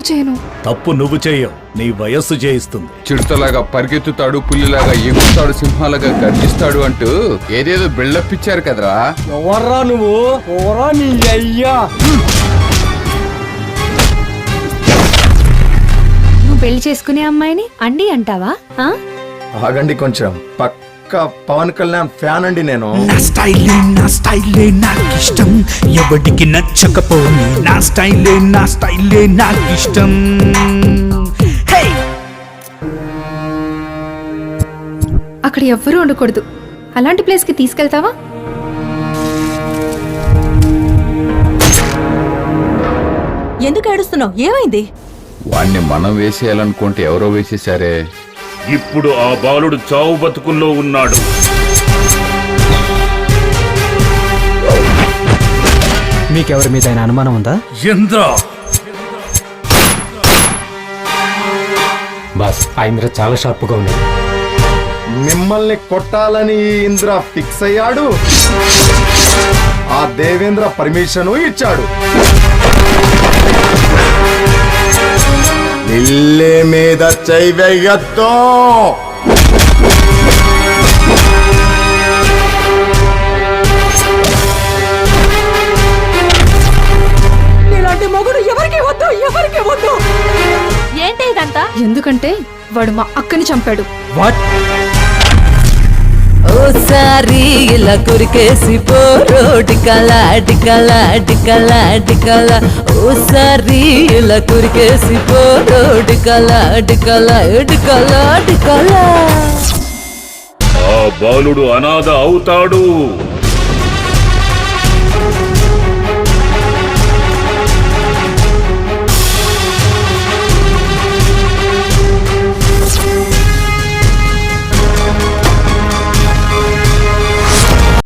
చేయను. తప్పు నువ్వు చేయవు, నీ వయస్సు చేయిస్తుంది. చిరుతలాగా పరిగెత్తుతాడు, పుల్లిలాగా ఎగురుతాడు, సింహాలాగా గర్జిస్తాడు అంటూ ఏదేదో బిల్డప్ ఇచ్చారు కదరా. ఎవర్రా నువ్వు? ఎవరా నీ అయ్యా? నువ్వు పెళ్లి చేసుకునే అమ్మాయిని అండి అంటావా? ఆగండి కొంచెం. పక్క పవన్ కళ్యాణ్ ఫ్యాన్ అండి నేను. నా స్టైలే నాకిష్టం, ఎవడికి నచ్చకపోని నా స్టైలే నాకిష్టం. అక్కడ ఎవ్వరూ ఉండకూడదు. అలాంటి ప్లేస్ కి తీసుకెళ్తావా? ఎందుకు ఏడుస్తున్నావు? ఏమైంది? వాణ్ణి మనం వేసేయాలనుకుంటే ఎవరో వేసేశారే. ఇప్పుడు ఆ బాలుడు చావు బతుకుల్లో ఉన్నాడు. మీకెవరి మీద అనుమానం ఉందా? ఇంద్ర బాస్, ఆ ఇంద్ర చాలా షార్ప్గా ఉంది. మిమ్మల్ని కొట్టాలని ఈ ఇంద్ర ఫిక్స్ అయ్యాడు. ఆ దేవేంద్ర పర్మిషన్ ఇచ్చాడు. ఇల్లే మీద చైవేయతో ఇలాంటి మొగుడు ఎవరికి వద్దు, ఎవరికి వద్దు. ఏంటి ఇదంతా? ఎందుకంటే వాడు మా అక్కని చంపాడు. వాట్? ఓసారి ఇలా కురికేసి పోరో డికలా డికలా డికలా డికలా. ఓసారి ఇలా కురికేసి పోరో డికలా డికలా డికలా డికలా. ఆ బాలుడు అనాథ అవుతాడు.